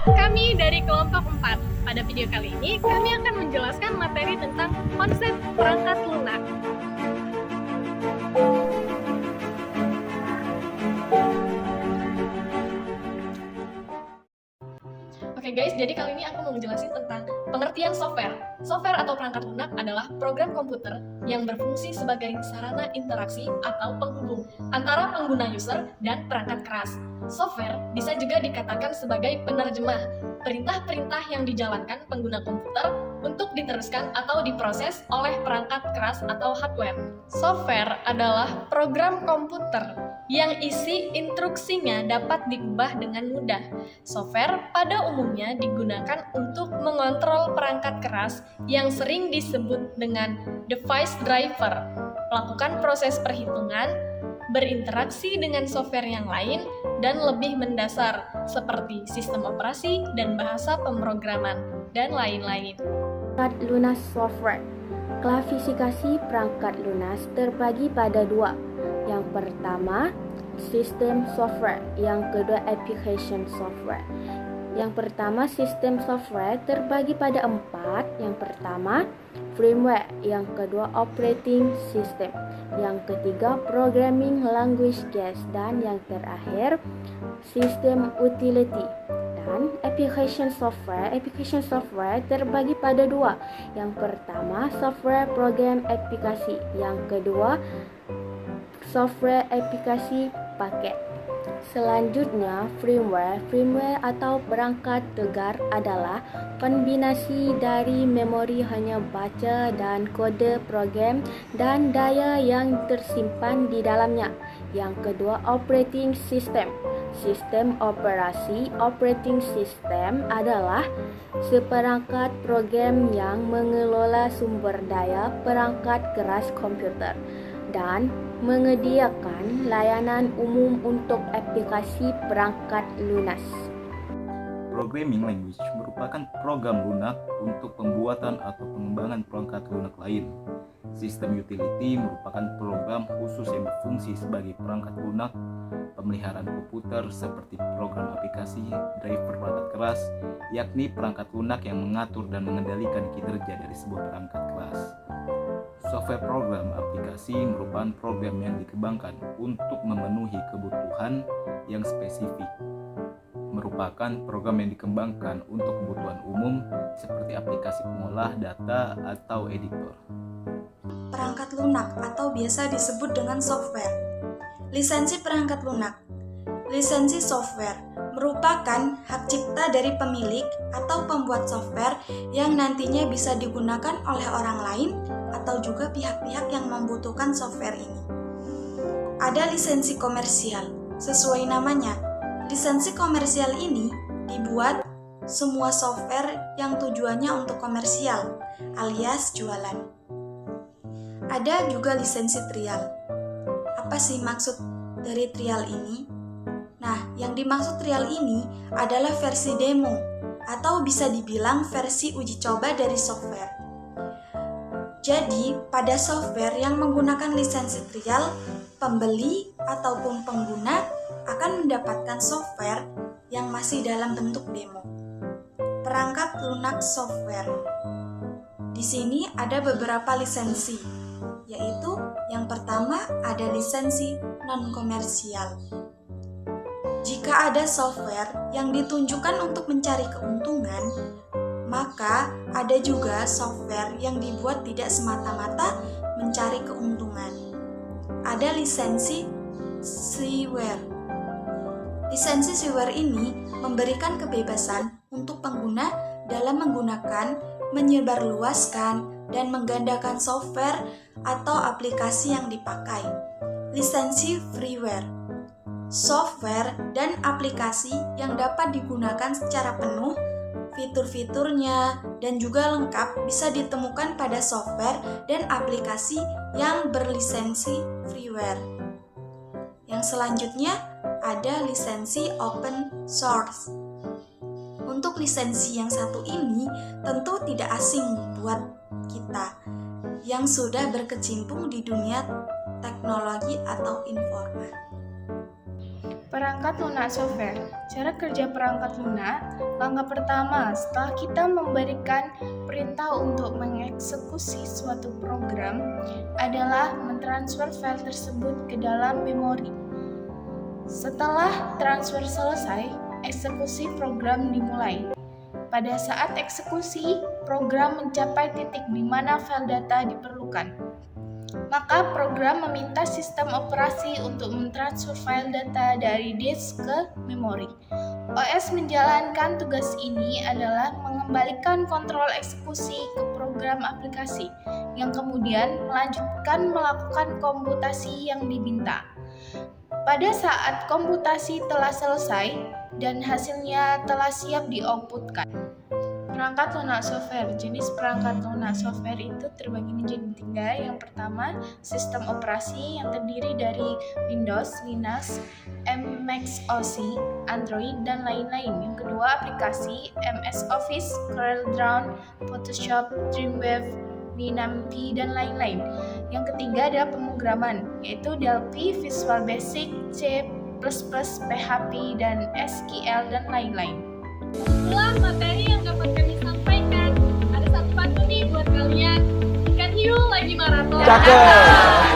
kami dari kelompok 4. Pada video kali ini, kami akan menjelaskan materi tentang konsep perangkat lunak. Oke guys, jadi kali ini aku mau menjelaskan tentang pengertian software. Software atau perangkat lunak adalah program komputer yang berfungsi sebagai sarana interaksi atau penghubung antara pengguna user dan perangkat keras. Software bisa juga dikatakan sebagai penerjemah perintah-perintah yang dijalankan pengguna komputer untuk diteruskan atau diproses oleh perangkat keras atau hardware. Software adalah program komputer yang isi instruksinya dapat diubah dengan mudah. Software pada umumnya digunakan untuk mengontrol perangkat keras yang sering disebut dengan device driver, melakukan proses perhitungan, berinteraksi dengan software yang lain, dan lebih mendasar seperti sistem operasi dan bahasa pemrograman, dan lain-lain. Perangkat lunas software. Klasifikasi perangkat lunas terbagi pada dua. Yang pertama, sistem software. Yang kedua, application software. Yang pertama, sistem software terbagi pada 4. Yang pertama, firmware. Yang kedua, operating system. Yang ketiga, programming language gas. Dan yang terakhir, sistem utility. Dan application software terbagi pada 2. Yang pertama, software program aplikasi. Yang kedua, software aplikasi paket. Selanjutnya, firmware atau perangkat tegar adalah kombinasi dari memori hanya baca dan kode program dan daya yang tersimpan di dalamnya. Yang kedua, operating system. Sistem operasi operating system adalah seperangkat program yang mengelola sumber daya perangkat keras komputer dan menyediakan layanan umum untuk aplikasi perangkat lunas. Programming language merupakan program lunak untuk pembuatan atau pengembangan perangkat lunak lain. Sistem utility merupakan program khusus yang berfungsi sebagai perangkat lunak pemeliharaan komputer seperti program aplikasi, driver perangkat keras, yakni perangkat lunak yang mengatur dan mengendalikan kinerja dari sebuah perangkat keras. Software program aplikasi merupakan program yang dikembangkan untuk memenuhi kebutuhan yang spesifik. Merupakan program yang dikembangkan untuk kebutuhan umum seperti aplikasi pengolah data atau editor. Perangkat lunak atau biasa disebut dengan software. Lisensi perangkat lunak. Lisensi software merupakan hak cipta dari pemilik atau pembuat software yang nantinya bisa digunakan oleh orang lain atau juga pihak-pihak yang membutuhkan software ini. Ada lisensi komersial. Sesuai namanya, lisensi komersial ini dibuat semua software yang tujuannya untuk komersial alias jualan. Ada juga lisensi trial. Apa sih maksud dari trial ini? Nah, yang dimaksud trial ini adalah versi demo atau bisa dibilang versi uji coba dari software. Jadi, pada software yang menggunakan lisensi trial, pembeli ataupun pengguna akan mendapatkan software yang masih dalam bentuk demo. Perangkat lunak software. Di sini ada beberapa lisensi, yaitu yang pertama ada lisensi non-komersial. Jika ada software yang ditunjukkan untuk mencari keuntungan, maka ada juga software yang dibuat tidak semata-mata mencari keuntungan. Ada lisensi freeware. Lisensi freeware ini memberikan kebebasan untuk pengguna dalam menggunakan, menyebarluaskan, dan menggandakan software atau aplikasi yang dipakai. Lisensi freeware. Software dan aplikasi yang dapat digunakan secara penuh, fitur-fiturnya dan juga lengkap bisa ditemukan pada software dan aplikasi yang berlisensi freeware. Yang selanjutnya ada lisensi open source. Untuk lisensi yang satu ini tentu tidak asing buat kita yang sudah berkecimpung di dunia teknologi atau informa. Perangkat lunak software. Cara kerja perangkat lunak. Langkah pertama, setelah kita memberikan perintah untuk mengeksekusi suatu program, adalah mentransfer file tersebut ke dalam memori. Setelah transfer selesai, eksekusi program dimulai. Pada saat eksekusi, program mencapai titik di mana file data diperlukan. Maka program meminta sistem operasi untuk mentransfer file data dari disk ke memori. OS menjalankan tugas ini adalah mengembalikan kontrol eksekusi ke program aplikasi, yang kemudian melanjutkan melakukan komputasi yang diminta. Pada saat komputasi telah selesai dan hasilnya telah siap di-outputkan. Perangkat lunak software. Jenis perangkat lunak software itu terbagi menjadi 3. Yang pertama, sistem operasi yang terdiri dari Windows, Linux, MS OS, Android, dan lain-lain. Yang kedua, aplikasi MS Office, CorelDRAW, Photoshop, Dreamweaver, Winamp, dan lain-lain. Yang ketiga adalah pemrograman, yaitu Delphi, Visual Basic, C++, PHP, dan SQL, dan lain-lain. Setelah materi yang dapat kami sampaikan, ada satu pantun nih buat kalian. Ikan hiu lagi maraton. Cakep.